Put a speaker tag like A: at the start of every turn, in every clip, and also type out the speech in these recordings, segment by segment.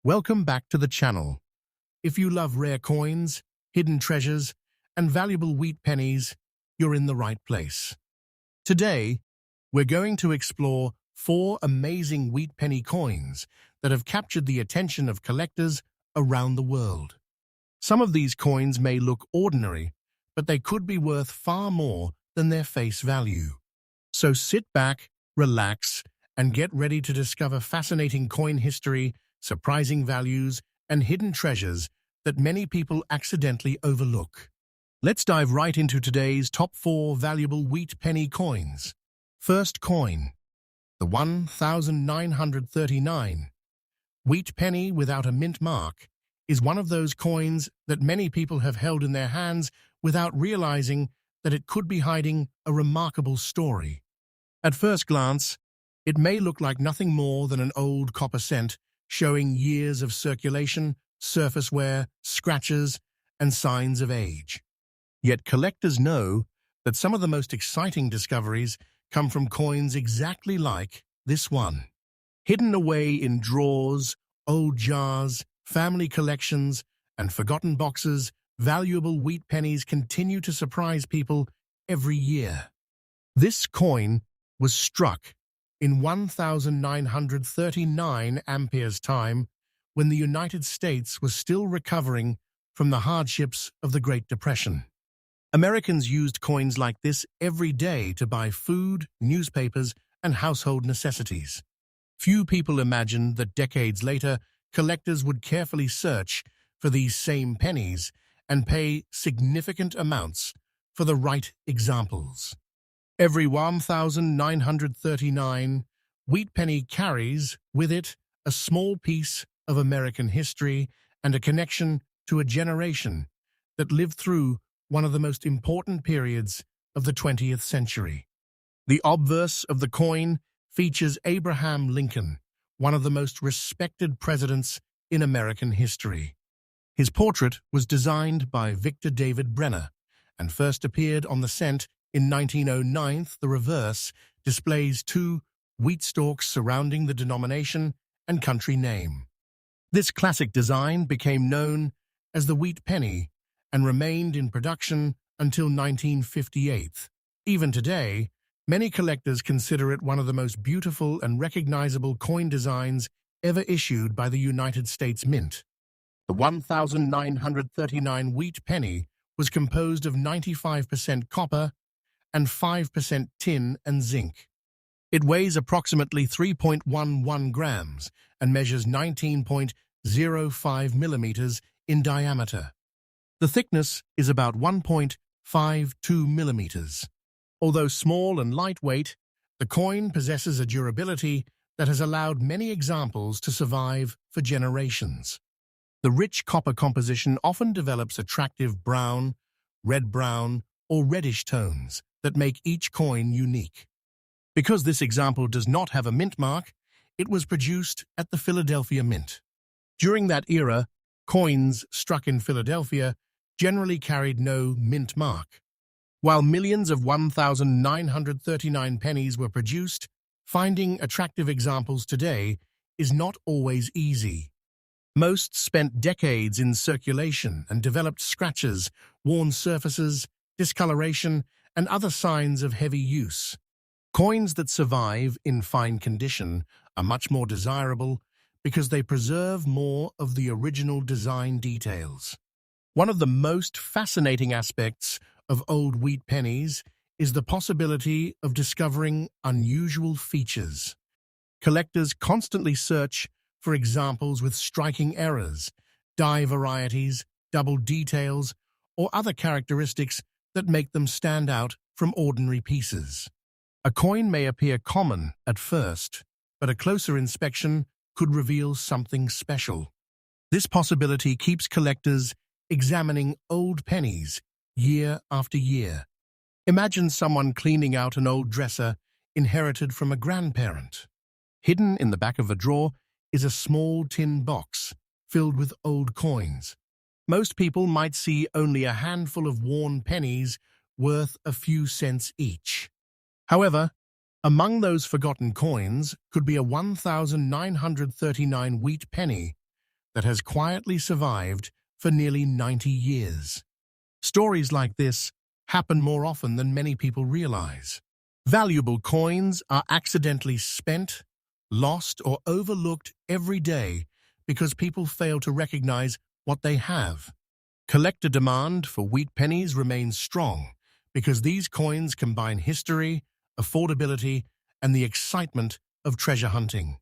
A: Welcome back to the channel. If you love rare coins, hidden treasures, and valuable wheat pennies, you're in the right place. Today, we're going to explore 4 amazing wheat penny coins that have captured the attention of collectors around the world. Some of these coins may look ordinary, but they could be worth far more than their face value. So sit back, relax, and get ready to discover fascinating coin history, surprising values, and hidden treasures that many people accidentally overlook. Let's dive right into today's top 4 valuable wheat penny coins. First coin, the 1939 wheat penny without a mint mark, is one of those coins that many people have held in their hands without realizing that it could be hiding a remarkable story. At first glance, it may look like nothing more than an old copper cent showing years of circulation, surface wear, scratches, and signs of age. Yet collectors know that some of the most exciting discoveries come from coins exactly like this one. Hidden away in drawers, old jars, family collections, and forgotten boxes, valuable wheat pennies continue to surprise people every year. This coin was struck in 1939 Ampere's time, when the United States was still recovering from the hardships of the Great Depression. Americans used coins like this every day to buy food, newspapers, and household necessities. Few people imagined that decades later, collectors would carefully search for these same pennies and pay significant amounts for the right examples. Every 1939 wheat penny carries with it a small piece of American history and a connection to a generation that lived through one of the most important periods of the 20th century. The obverse of the coin features Abraham Lincoln, one of the most respected presidents in American history. His portrait was designed by Victor David Brenner and first appeared on the cent in 1909. The reverse displays 2 wheat stalks surrounding the denomination and country name. This classic design became known as the wheat penny and remained in production until 1958. Even today, many collectors consider it one of the most beautiful and recognizable coin designs ever issued by the United States Mint. The 1939 wheat penny was composed of 95% copper and 5% tin and zinc. It weighs approximately 3.11 grams and measures 19.05 millimeters in diameter. The thickness is about 1.52 millimeters. Although small and lightweight, the coin possesses a durability that has allowed many examples to survive for generations. The rich copper composition often develops attractive brown, red-brown, or reddish tones that make each coin unique. Because this example does not have a mint mark, it was produced at the Philadelphia Mint. During that era, coins struck in Philadelphia generally carried no mint mark. While millions of 1939 pennies were produced, finding attractive examples today is not always easy. Most spent decades in circulation and developed scratches, worn surfaces, discoloration, and other signs of heavy use. Coins that survive in fine condition are much more desirable because they preserve more of the original design details. One of the most fascinating aspects of old wheat pennies is the possibility of discovering unusual features. Collectors constantly search for examples with striking errors, die varieties, double details, or other characteristics that make them stand out from ordinary pieces. A coin may appear common at first, but a closer inspection could reveal something special. This possibility keeps collectors examining old pennies year after year. Imagine someone cleaning out an old dresser inherited from a grandparent. Hidden in the back of a drawer is a small tin box filled with old coins. Most people might see only a handful of worn pennies worth a few cents each. However, among those forgotten coins could be a 1939 wheat penny that has quietly survived for nearly 90 years. Stories like this happen more often than many people realize. Valuable coins are accidentally spent, lost, or overlooked every day because people fail to recognize what they have. Collector demand for wheat pennies remains strong because these coins combine history, affordability, and the excitement of treasure hunting.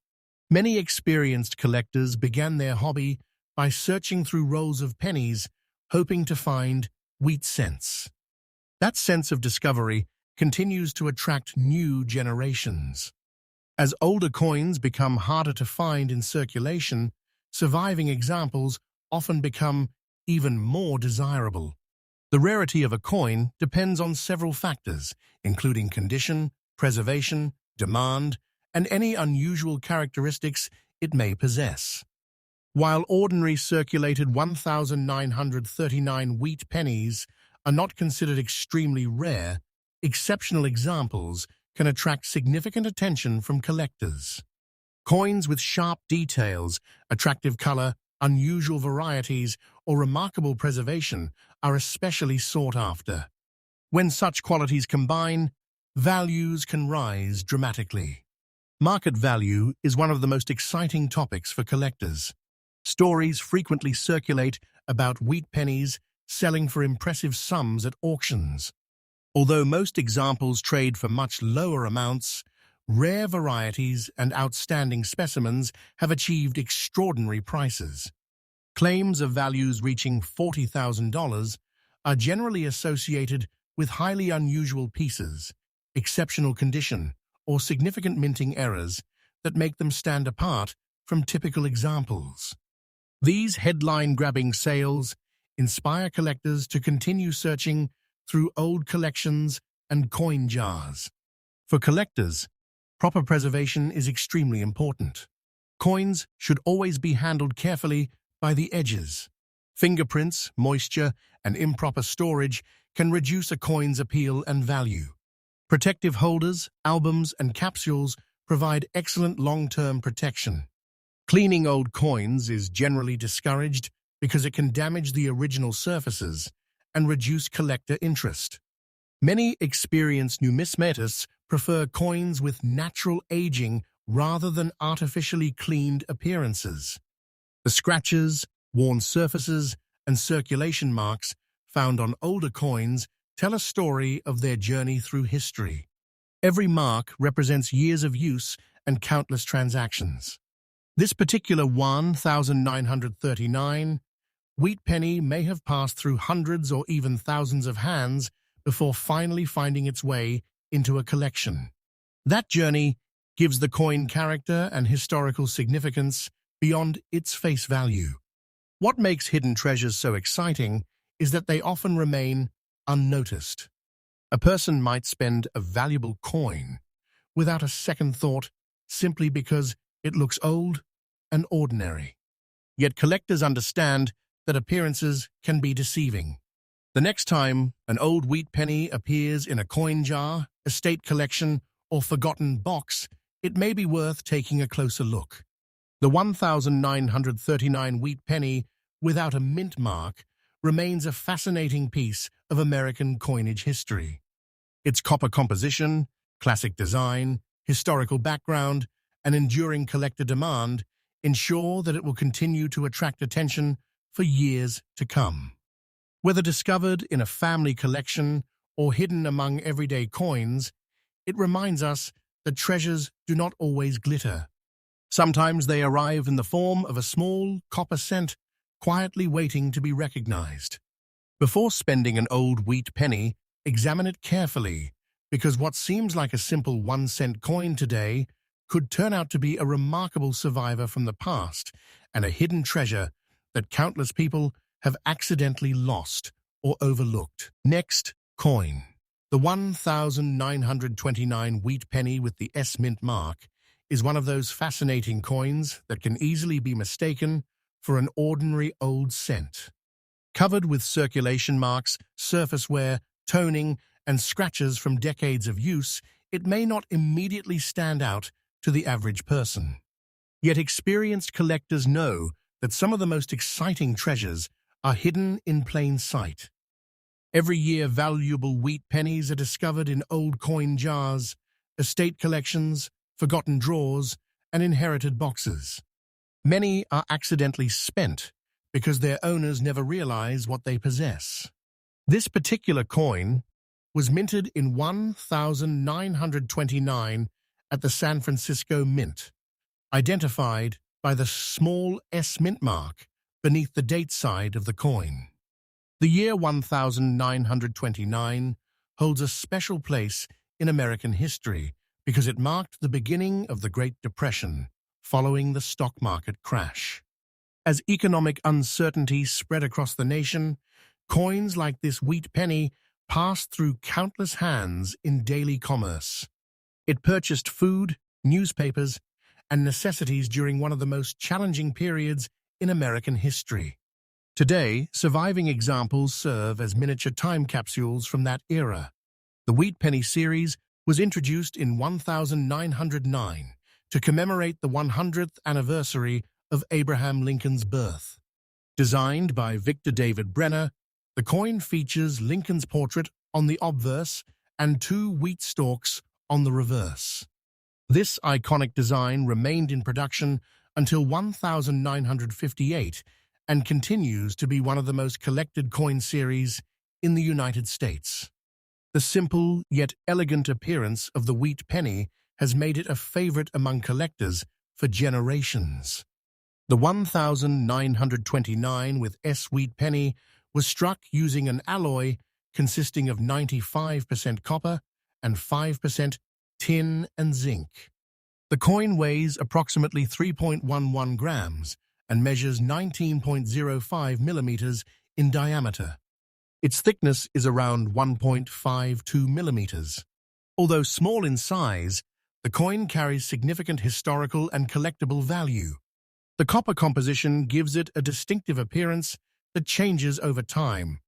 A: Many experienced collectors began their hobby by searching through rolls of pennies, hoping to find wheat cents. That sense of discovery continues to attract new generations. As older coins become harder to find in circulation, surviving examples often become even more desirable. The rarity of a coin depends on several factors, including condition, preservation, demand, and any unusual characteristics it may possess. While ordinary circulated 1,939 wheat pennies are not considered extremely rare, exceptional examples can attract significant attention from collectors. Coins with sharp details, attractive color, unusual varieties, or remarkable preservation are especially sought after. When such qualities combine, values can rise dramatically. Market value is one of the most exciting topics for collectors. Stories frequently circulate about wheat pennies selling for impressive sums at auctions. Although most examples trade for much lower amounts, rare varieties and outstanding specimens have achieved extraordinary prices. Claims of values reaching $40,000 are generally associated with highly unusual pieces, exceptional condition, or significant minting errors that make them stand apart from typical examples. These headline-grabbing sales inspire collectors to continue searching through old collections and coin jars. For collectors, proper preservation is extremely important. Coins should always be handled carefully by the edges. Fingerprints, moisture, and improper storage can reduce a coin's appeal and value. Protective holders, albums, and capsules provide excellent long-term protection. Cleaning old coins is generally discouraged because it can damage the original surfaces and reduce collector interest. Many experienced numismatists prefer coins with natural aging rather than artificially cleaned appearances. The scratches, worn surfaces, and circulation marks found on older coins tell a story of their journey through history. Every mark represents years of use and countless transactions. This particular 1,939 wheat penny may have passed through hundreds or even thousands of hands before finally finding its way into a collection. That journey gives the coin character and historical significance beyond its face value. What makes hidden treasures so exciting is that they often remain unnoticed. A person might spend a valuable coin without a second thought simply because it looks old and ordinary. Yet collectors understand that appearances can be deceiving. The next time an old wheat penny appears in a coin jar, estate collection, or forgotten box, it may be worth taking a closer look. The 1,939 wheat penny without a mint mark remains a fascinating piece of American coinage history. Its copper composition, classic design, historical background, and enduring collector demand ensure that it will continue to attract attention for years to come. Whether discovered in a family collection or hidden among everyday coins, it reminds us that treasures do not always glitter. Sometimes they arrive in the form of a small copper cent, quietly waiting to be recognized. Before spending an old wheat penny, examine it carefully, because what seems like a simple 1-cent coin today could turn out to be a remarkable survivor from the past and a hidden treasure that countless people have accidentally lost or overlooked. Next, coin. The 1,929 wheat penny with the S mint mark is one of those fascinating coins that can easily be mistaken for an ordinary old cent. Covered with circulation marks, surface wear, toning, and scratches from decades of use, it may not immediately stand out to the average person. Yet experienced collectors know that some of the most exciting treasures are hidden in plain sight. Every year, valuable wheat pennies are discovered in old coin jars, estate collections, forgotten drawers, and inherited boxes. Many are accidentally spent because their owners never realize what they possess. This particular coin was minted in 1929 at the San Francisco Mint, identified by the small S mint mark beneath the date side of the coin. The year 1929 holds a special place in American history because it marked the beginning of the Great Depression following the stock market crash. As economic uncertainty spread across the nation, coins like this wheat penny passed through countless hands in daily commerce. It purchased food, newspapers, and necessities during one of the most challenging periods in American history. Today, surviving examples serve as miniature time capsules from that era. The Wheat Penny series was introduced in 1909 to commemorate the 100th anniversary of Abraham Lincoln's birth. Designed by Victor David Brenner, the coin features Lincoln's portrait on the obverse and 2 wheat stalks on the reverse. This iconic design remained in production until 1958 and continues to be one of the most collected coin series in the United States. The simple yet elegant appearance of the wheat penny has made it a favorite among collectors for generations. The 1929 with S wheat penny was struck using an alloy consisting of 95% copper and 5% tin and zinc. The coin weighs approximately 3.11 grams and measures 19.05 millimeters in diameter. Its thickness is around 1.52 millimeters. Although small in size, the coin carries significant historical and collectible value. The copper composition gives it a distinctive appearance that changes over time,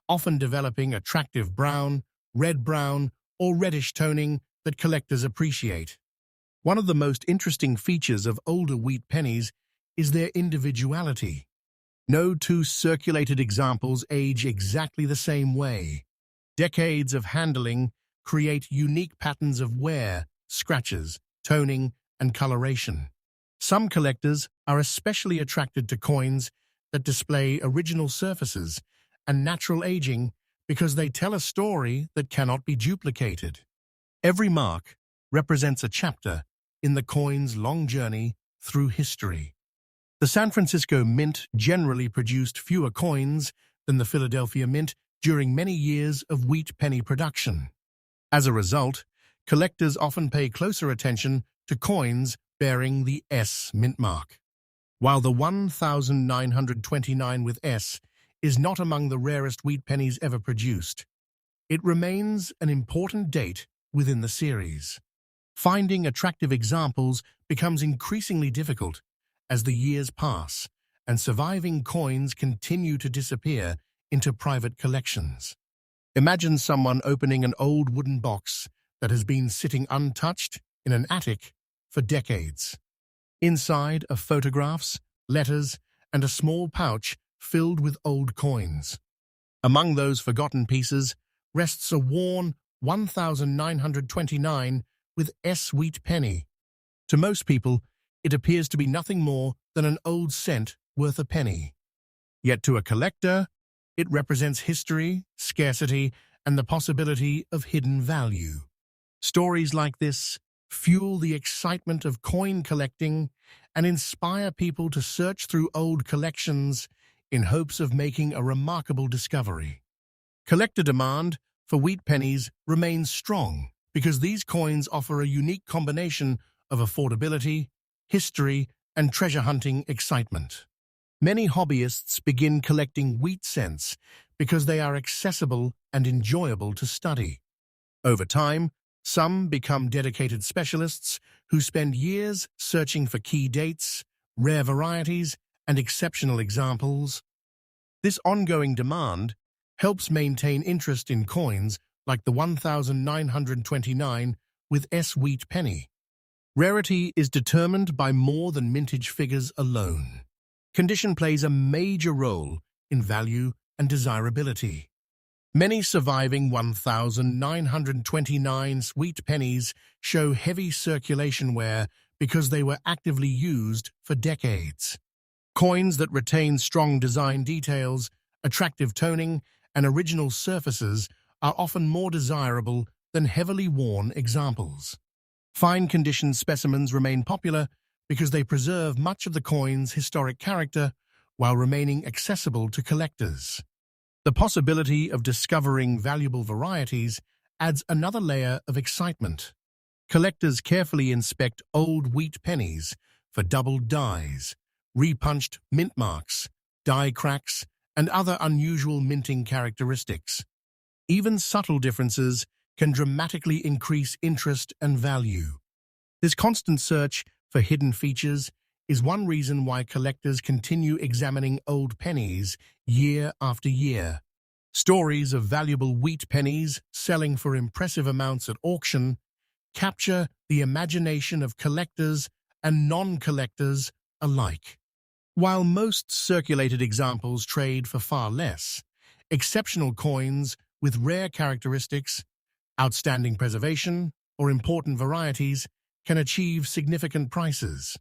A: often developing attractive brown, red-brown, or reddish toning that collectors appreciate. One of the most interesting features of older wheat pennies is their individuality. No 2 circulated examples age exactly the same way. Decades of handling create unique patterns of wear, scratches, toning, and coloration. Some collectors are especially attracted to coins that display original surfaces and natural aging because they tell a story that cannot be duplicated. Every mark represents a chapter in the coin's long journey through history. The San Francisco Mint generally produced fewer coins than the Philadelphia Mint during many years of wheat penny production. As a result, collectors often pay closer attention to coins bearing the S mint mark. While the 1929 with S is not among the rarest wheat pennies ever produced, it remains an important date within the series. Finding attractive examples becomes increasingly difficult as the years pass and surviving coins continue to disappear into private collections. Imagine someone opening an old wooden box that has been sitting untouched in an attic for decades. Inside are photographs, letters, and a small pouch filled with old coins. Among those forgotten pieces rests a worn 1929 with S wheat penny. To most people, it appears to be nothing more than an old cent worth a penny. Yet to a collector, it represents history, scarcity, and the possibility of hidden value. Stories like this fuel the excitement of coin collecting and inspire people to search through old collections in hopes of making a remarkable discovery. Collector demand for wheat pennies remains strong because these coins offer a unique combination of affordability, history, and treasure hunting excitement. Many hobbyists begin collecting wheat cents because they are accessible and enjoyable to study. Over time, some become dedicated specialists who spend years searching for key dates, rare varieties, and exceptional examples. This ongoing demand helps maintain interest in coins like the 1929 with S wheat penny. Rarity is determined by more than mintage figures alone. Condition plays a major role in value and desirability. Many surviving 1,929 Wheat Pennies show heavy circulation wear because they were actively used for decades. Coins that retain strong design details, attractive toning, and original surfaces are often more desirable than heavily worn examples. Fine condition specimens remain popular because they preserve much of the coin's historic character while remaining accessible to collectors. The possibility of discovering valuable varieties adds another layer of excitement. Collectors carefully inspect old wheat pennies for doubled dies, repunched mint marks, die cracks, and other unusual minting characteristics. Even subtle differences can dramatically increase interest and value. This constant search for hidden features is one reason why collectors continue examining old pennies year after year. Stories of valuable wheat pennies selling for impressive amounts at auction capture the imagination of collectors and non-collectors alike. While most circulated examples trade for far less, exceptional coins with rare characteristics, outstanding preservation, or important varieties can achieve significant prices.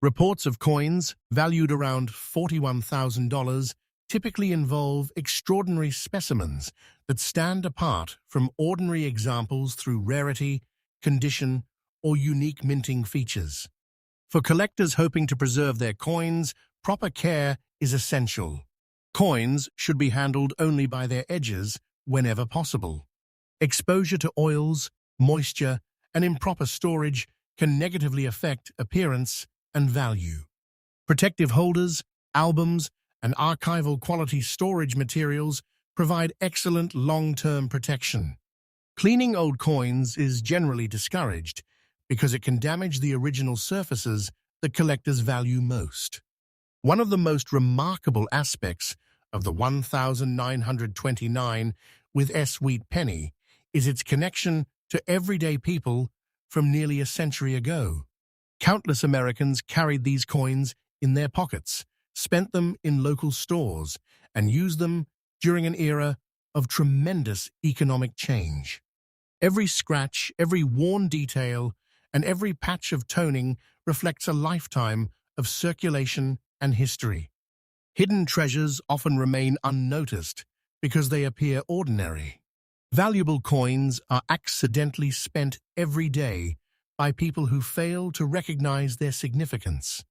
A: Reports of coins valued around $41,000 typically involve extraordinary specimens that stand apart from ordinary examples through rarity, condition, or unique minting features. For collectors hoping to preserve their coins, proper care is essential. Coins should be handled only by their edges whenever possible. Exposure to oils, moisture, and improper storage can negatively affect appearance and value. Protective holders, albums, and archival quality storage materials provide excellent long-term protection. Cleaning old coins is generally discouraged because it can damage the original surfaces that collectors value most. One of the most remarkable aspects of the 1929 with S Wheat Penny is its connection to everyday people from nearly a century ago. Countless Americans carried these coins in their pockets, spent them in local stores, and used them during an era of tremendous economic change. Every scratch, every worn detail, and every patch of toning reflects a lifetime of circulation and history. Hidden treasures often remain unnoticed because they appear ordinary. Valuable coins are accidentally spent every day by people who fail to recognize their significance.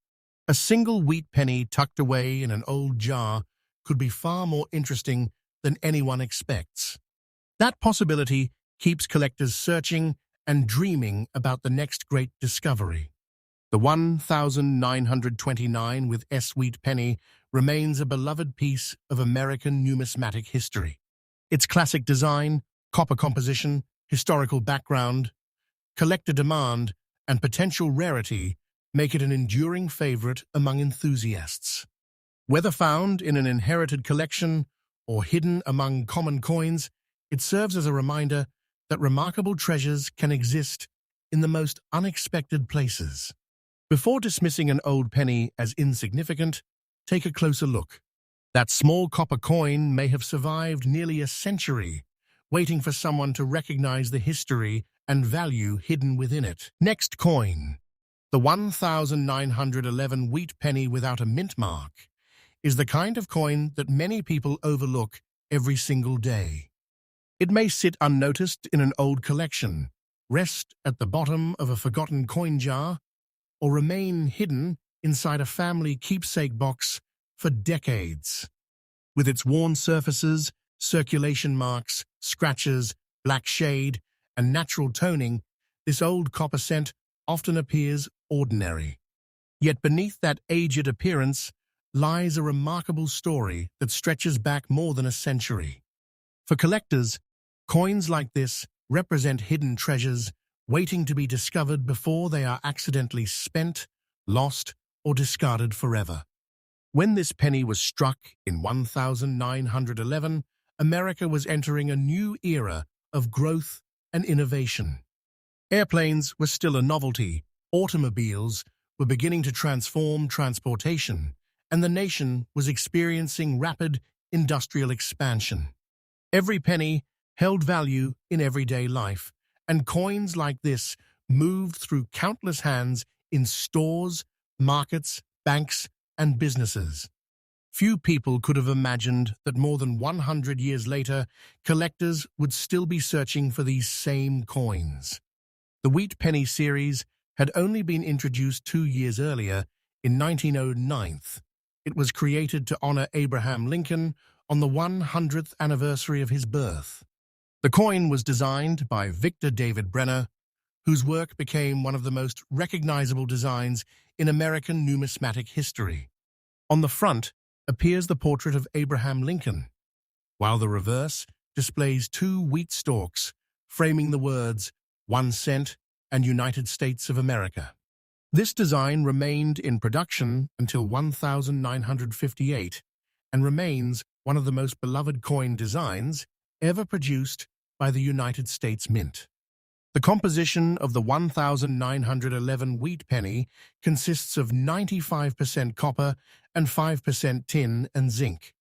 A: A single wheat penny tucked away in an old jar could be far more interesting than anyone expects. That possibility keeps collectors searching and dreaming about the next great discovery. The 1929 with S Wheat Penny remains a beloved piece of American numismatic history. Its classic design, copper composition, historical background, collector demand, and potential rarity make it an enduring favorite among enthusiasts. Whether found in an inherited collection or hidden among common coins, it serves as a reminder that remarkable treasures can exist in the most unexpected places. Before dismissing an old penny as insignificant, take a closer look. That small copper coin may have survived nearly a century, waiting for someone to recognize the history and value hidden within it. Next coin. The 1911 wheat penny without a mint mark is the kind of coin that many people overlook every single day. It may sit unnoticed in an old collection, rest at the bottom of a forgotten coin jar, or remain hidden inside a family keepsake box for decades. With its worn surfaces, circulation marks, scratches, black shade, and natural toning, this old copper cent often appears ordinary. Yet beneath that aged appearance lies a remarkable story that stretches back more than a century. For collectors, coins like this represent hidden treasures waiting to be discovered before they are accidentally spent, lost, or discarded forever. When this penny was struck in 1911, America was entering a new era of growth and innovation. Airplanes were still a novelty, automobiles were beginning to transform transportation, and the nation was experiencing rapid industrial expansion. Every penny held value in everyday life, and coins like this moved through countless hands in stores, markets, banks, and businesses. Few people could have imagined that more than 100 years later, collectors would still be searching for these same coins. The Wheat Penny series had only been introduced 2 years earlier, in 1909. It was created to honor Abraham Lincoln on the 100th anniversary of his birth. The coin was designed by Victor David Brenner, whose work became one of the most recognizable designs in American numismatic history. On the front appears the portrait of Abraham Lincoln, while the reverse displays 2 wheat stalks, framing the words 1 cent and United States of America. This design remained in production until 1958 and remains one of the most beloved coin designs ever produced by the United States Mint. The composition of the 1911 wheat penny consists of 95% copper and 5% tin and zinc.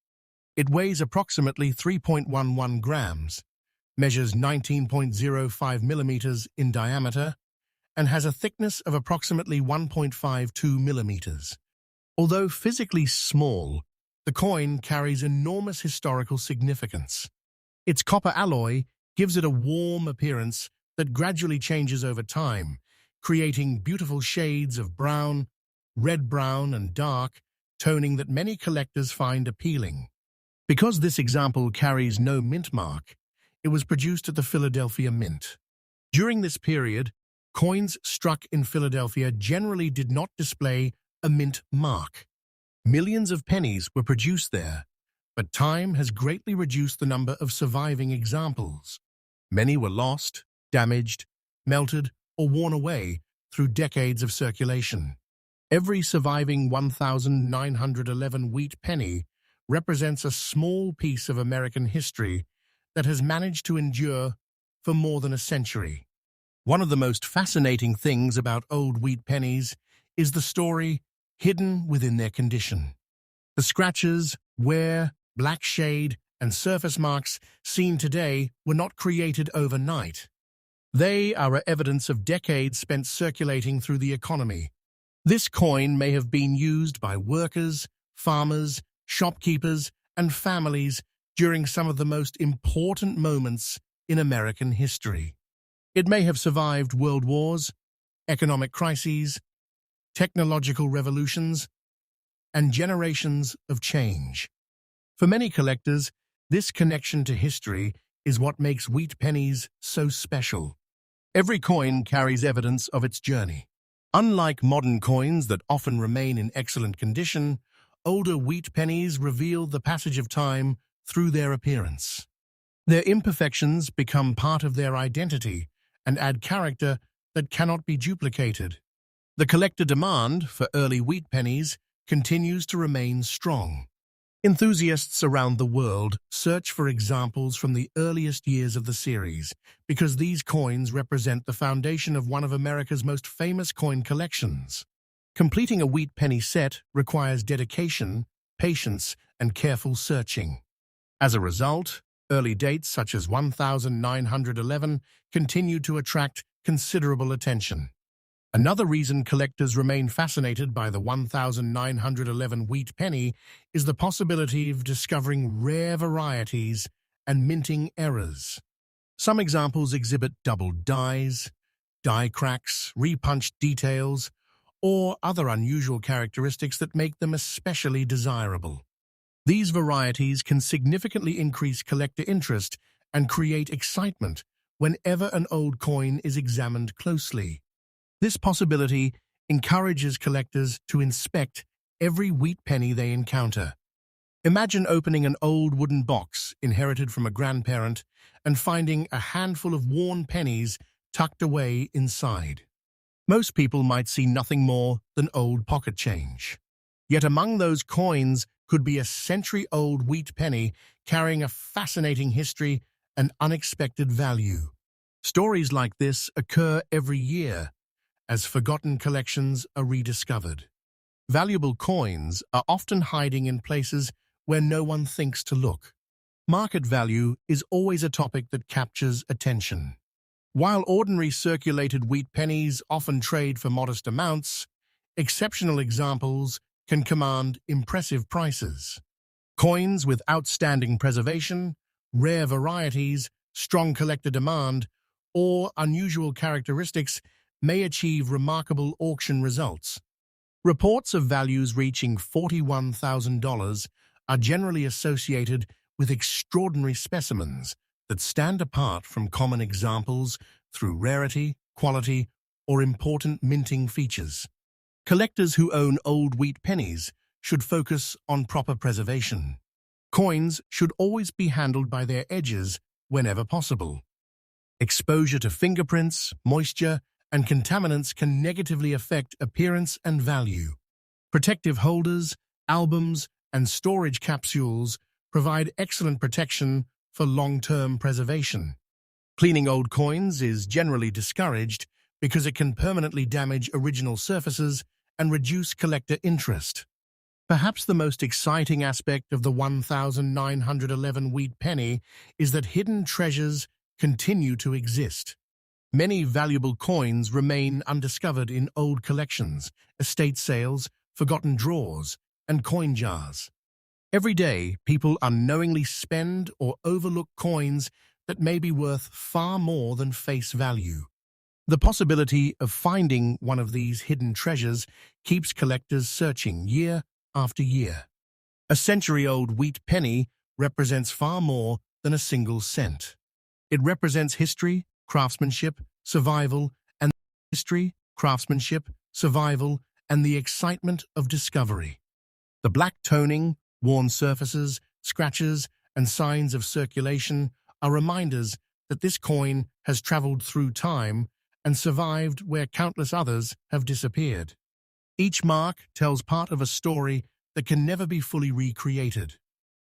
A: It weighs approximately 3.11 grams, measures 19.05 millimeters in diameter, and has a thickness of approximately 1.52 millimeters. Although physically small, the coin carries enormous historical significance. Its copper alloy gives it a warm appearance that gradually changes over time, creating beautiful shades of brown, red-brown, and dark, toning that many collectors find appealing. Because this example carries no mint mark, it was produced at the Philadelphia Mint. During this period, coins struck in Philadelphia generally did not display a mint mark. Millions of pennies were produced there, but time has greatly reduced the number of surviving examples. Many were lost, damaged, melted, or worn away through decades of circulation. Every surviving 1911 wheat penny represents a small piece of American history that has managed to endure for more than a century. One of the most fascinating things about old wheat pennies is the story hidden within their condition. The scratches, wear, black shade, and surface marks seen today were not created overnight. They are evidence of decades spent circulating through the economy. This coin may have been used by workers, farmers, shopkeepers, and families during some of the most important moments in American history. It may have survived world wars, economic crises, technological revolutions, and generations of change. For many collectors, this connection to history is what makes wheat pennies so special. Every coin carries evidence of its journey. Unlike modern coins that often remain in excellent condition, older wheat pennies reveal the passage of time through their appearance. Their imperfections become part of their identity and add character that cannot be duplicated. The collector demand for early wheat pennies continues to remain strong. Enthusiasts around the world search for examples from the earliest years of the series because these coins represent the foundation of one of America's most famous coin collections. Completing a wheat penny set requires dedication, patience, and careful searching. As a result, early dates such as 1911 continue to attract considerable attention. Another reason collectors remain fascinated by the 1911 wheat penny is the possibility of discovering rare varieties and minting errors. Some examples exhibit doubled dies, die cracks, repunched details, or other unusual characteristics that make them especially desirable. These varieties can significantly increase collector interest and create excitement whenever an old coin is examined closely. This possibility encourages collectors to inspect every wheat penny they encounter. Imagine opening an old wooden box inherited from a grandparent and finding a handful of worn pennies tucked away inside. Most people might see nothing more than old pocket change. Yet among those coins could be a century-old wheat penny carrying a fascinating history and unexpected value. Stories like this occur every year as forgotten collections are rediscovered. Valuable coins are often hiding in places where no one thinks to look. Market value is always a topic that captures attention. While ordinary circulated wheat pennies often trade for modest amounts, exceptional examples can command impressive prices. Coins with outstanding preservation, rare varieties, strong collector demand, or unusual characteristics may achieve remarkable auction results. Reports of values reaching $41,000 are generally associated with extraordinary specimens that stand apart from common examples through rarity, quality, or important minting features. Collectors who own old wheat pennies should focus on proper preservation. Coins should always be handled by their edges whenever possible. Exposure to fingerprints, moisture, and contaminants can negatively affect appearance and value. Protective holders, albums, and storage capsules provide excellent protection for long-term preservation. Cleaning old coins is generally discouraged because it can permanently damage original surfaces and reduce collector interest. Perhaps the most exciting aspect of the 1911 wheat penny is that hidden treasures continue to exist. Many valuable coins remain undiscovered in old collections, estate sales, forgotten drawers, and coin jars. Every day, people unknowingly spend or overlook coins that may be worth far more than face value. The possibility of finding one of these hidden treasures keeps collectors searching year after year. A century-old wheat penny represents far more than a single cent. It represents history, craftsmanship, survival, and the excitement of discovery. The black toning, worn surfaces, scratches, and signs of circulation are reminders that this coin has traveled through time and survived where countless others have disappeared. Each mark tells part of a story that can never be fully recreated.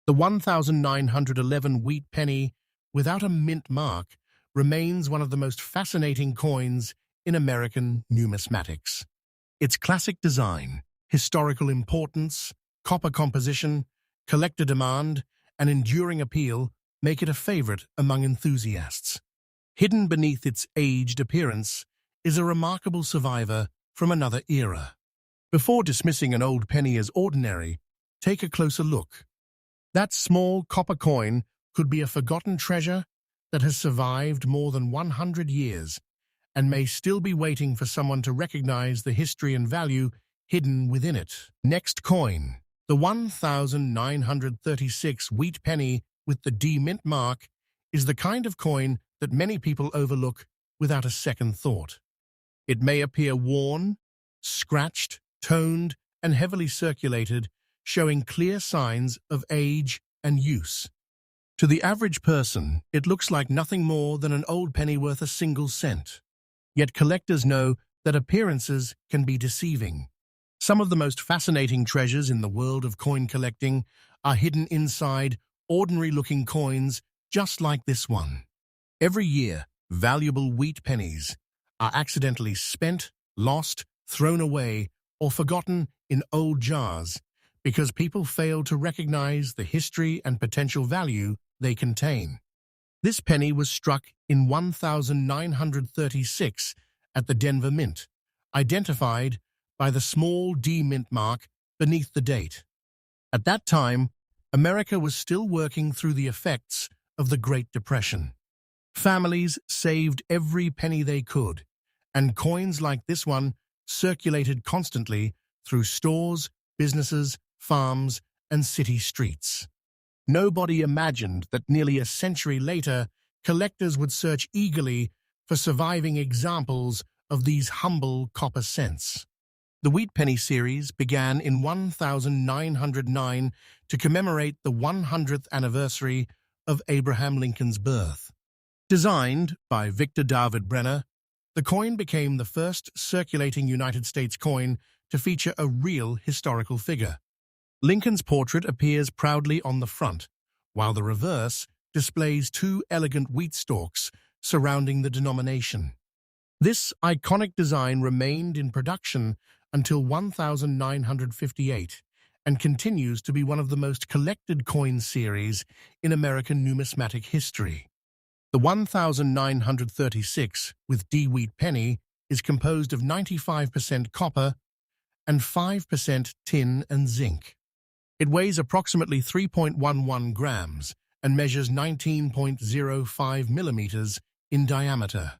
A: The 1911 wheat penny, without a mint mark, remains one of the most fascinating coins in American numismatics. Its classic design, historical importance, copper composition, collector demand, and enduring appeal make it a favorite among enthusiasts. Hidden beneath its aged appearance is a remarkable survivor from another era. Before dismissing an old penny as ordinary, take a closer look. That small copper coin could be a forgotten treasure that has survived more than 100 years and may still be waiting for someone to recognize the history and value hidden within it. Next coin. The 1936 wheat penny with the D mint mark is the kind of coin that many people overlook without a second thought. It may appear worn, scratched, toned, and heavily circulated, showing clear signs of age and use. To the average person, it looks like nothing more than an old penny worth a single cent. Yet collectors know that appearances can be deceiving. Some of the most fascinating treasures in the world of coin collecting are hidden inside ordinary-looking coins just like this one. Every year, valuable wheat pennies are accidentally spent, lost, thrown away, or forgotten in old jars because people fail to recognize the history and potential value they contain. This penny was struck in 1936 at the Denver Mint, identified by the small D mint mark beneath the date. At that time, America was still working through the effects of the Great Depression. Families saved every penny they could, and coins like this one circulated constantly through stores, businesses, farms, and city streets. Nobody imagined that nearly a century later, collectors would search eagerly for surviving examples of these humble copper cents. The Wheat Penny series began in 1909 to commemorate the 100th anniversary of Abraham Lincoln's birth. Designed by Victor David Brenner, the coin became the first circulating United States coin to feature a real historical figure. Lincoln's portrait appears proudly on the front, while the reverse displays two elegant wheat stalks surrounding the denomination. This iconic design remained in production until 1958 and continues to be one of the most collected coin series in American numismatic history. The 1936 with D Wheat Penny is composed of 95% copper and 5% tin and zinc. It weighs approximately 3.11 grams and measures 19.05 millimeters in diameter.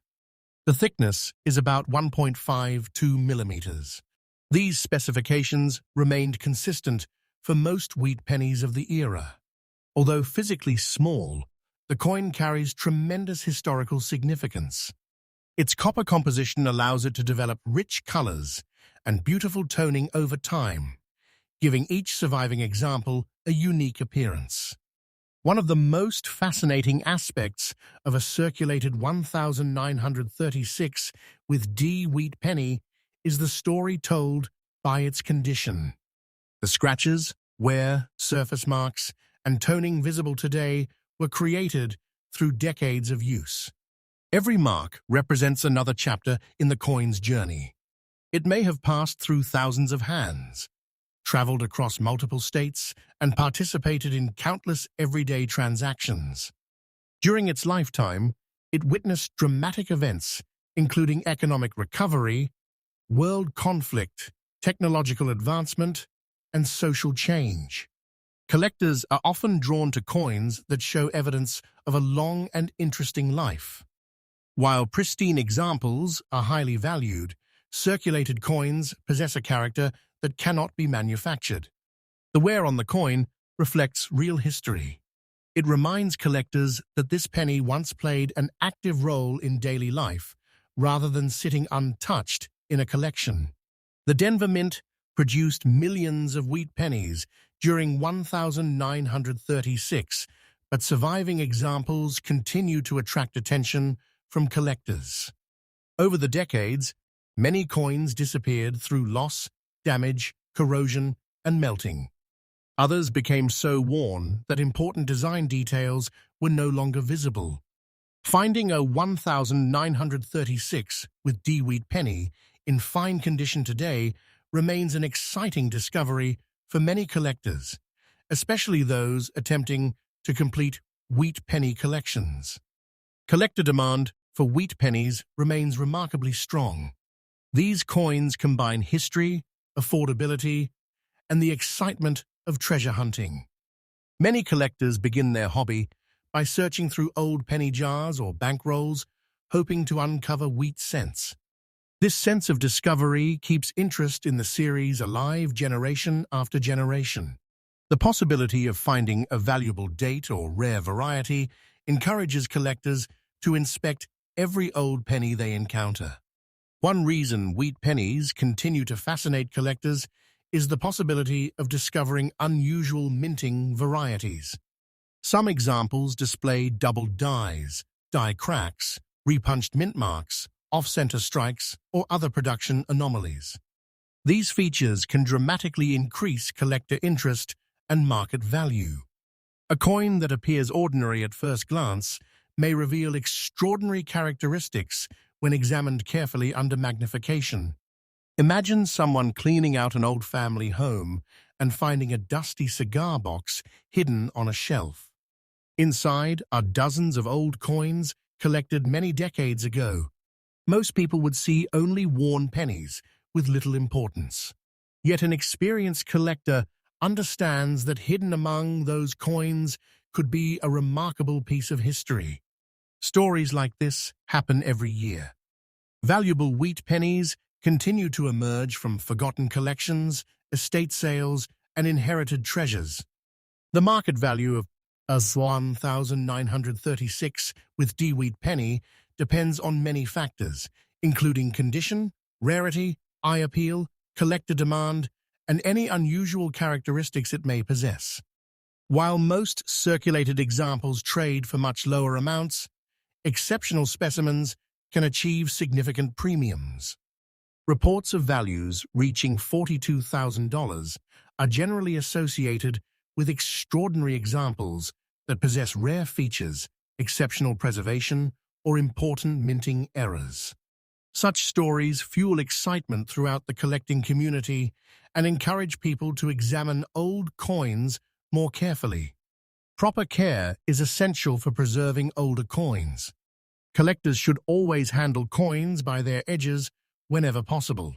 A: The thickness is about 1.52 millimeters. These specifications remained consistent for most wheat pennies of the era. Although physically small, the coin carries tremendous historical significance. Its copper composition allows it to develop rich colors and beautiful toning over time, giving each surviving example a unique appearance. One of the most fascinating aspects of a circulated 1936 with D Wheat Penny is the story told by its condition. The scratches, wear, surface marks, and toning visible today were created through decades of use. Every mark represents another chapter in the coin's journey. It may have passed through thousands of hands, traveled across multiple states, and participated in countless everyday transactions. During its lifetime, it witnessed dramatic events, including economic recovery, world conflict, technological advancement, and social change. Collectors are often drawn to coins that show evidence of a long and interesting life. While pristine examples are highly valued, circulated coins possess a character that cannot be manufactured. The wear on the coin reflects real history. It reminds collectors that this penny once played an active role in daily life, rather than sitting untouched in a collection. The Denver Mint produced millions of wheat pennies during 1936, but surviving examples continue to attract attention from collectors. Over the decades, many coins disappeared through loss, damage, corrosion, and melting. Others became so worn that important design details were no longer visible. Finding a 1936 with D Wheat Penny in fine condition today remains an exciting discovery for many collectors, especially those attempting to complete wheat penny collections. Collector demand for wheat pennies remains remarkably strong. These coins combine history, affordability, and the excitement of treasure hunting. Many collectors begin their hobby by searching through old penny jars or bankrolls, hoping to uncover wheat cents. This sense of discovery keeps interest in the series alive generation after generation. The possibility of finding a valuable date or rare variety encourages collectors to inspect every old penny they encounter. One reason wheat pennies continue to fascinate collectors is the possibility of discovering unusual minting varieties. Some examples display doubled dies, die cracks, repunched mint marks, off-center strikes, or other production anomalies. These features can dramatically increase collector interest and market value. A coin that appears ordinary at first glance may reveal extraordinary characteristics when examined carefully under magnification. Imagine someone cleaning out an old family home and finding a dusty cigar box hidden on a shelf. Inside are dozens of old coins collected many decades ago. Most people would see only worn pennies with little importance. Yet an experienced collector understands that hidden among those coins could be a remarkable piece of history. Stories like this happen every year. Valuable wheat pennies continue to emerge from forgotten collections, estate sales, and inherited treasures. The market value of a 1936 with D Wheat Penny depends on many factors, including condition, rarity, eye appeal, collector demand, and any unusual characteristics it may possess. While most circulated examples trade for much lower amounts, exceptional specimens can achieve significant premiums. Reports of values reaching $42,000 are generally associated with extraordinary examples that possess rare features, exceptional preservation, or important minting errors. Such stories fuel excitement throughout the collecting community and encourage people to examine old coins more carefully. Proper care is essential for preserving older coins. Collectors should always handle coins by their edges whenever possible.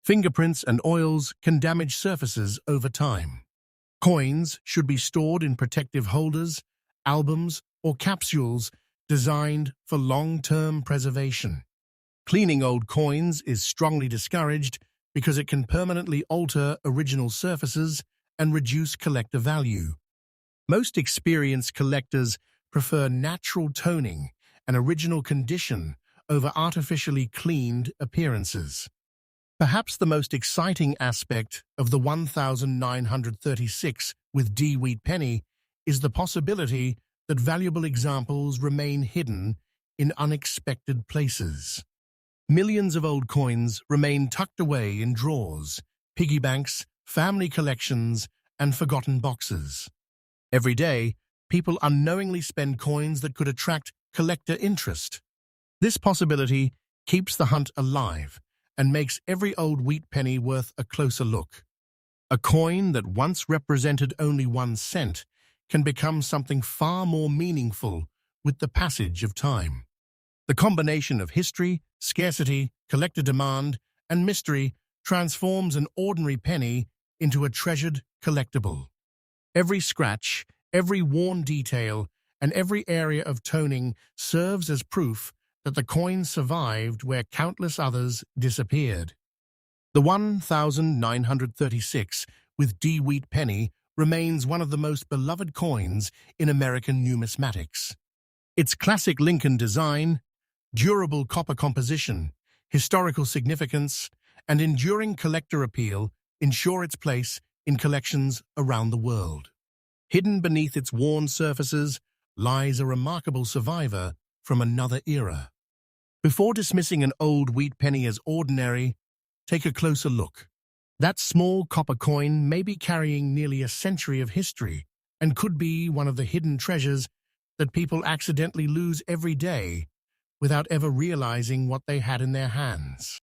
A: Fingerprints and oils can damage surfaces over time. Coins should be stored in protective holders, albums, or capsules designed for long-term preservation. Cleaning old coins is strongly discouraged because it can permanently alter original surfaces and reduce collector value. Most experienced collectors prefer natural toning and original condition over artificially cleaned appearances. Perhaps the most exciting aspect of the 1936 with D. Wheat Penny is the possibility that valuable examples remain hidden in unexpected places. Millions of old coins remain tucked away in drawers, piggy banks, family collections, and forgotten boxes. Every day, people unknowingly spend coins that could attract collector interest. This possibility keeps the hunt alive and makes every old wheat penny worth a closer look. A coin that once represented only 1 cent can become something far more meaningful with the passage of time. The combination of history, scarcity, collector demand, and mystery transforms an ordinary penny into a treasured collectible. Every scratch, every worn detail, and every area of toning serves as proof that the coin survived where countless others disappeared. The 1936 with D. Wheat Penny remains one of the most beloved coins in American numismatics. Its classic Lincoln design, durable copper composition, historical significance, and enduring collector appeal ensure its place in collections around the world. Hidden beneath its worn surfaces lies a remarkable survivor from another era. Before dismissing an old wheat penny as ordinary, take a closer look. That small copper coin may be carrying nearly a century of history and could be one of the hidden treasures that people accidentally lose every day without ever realizing what they had in their hands.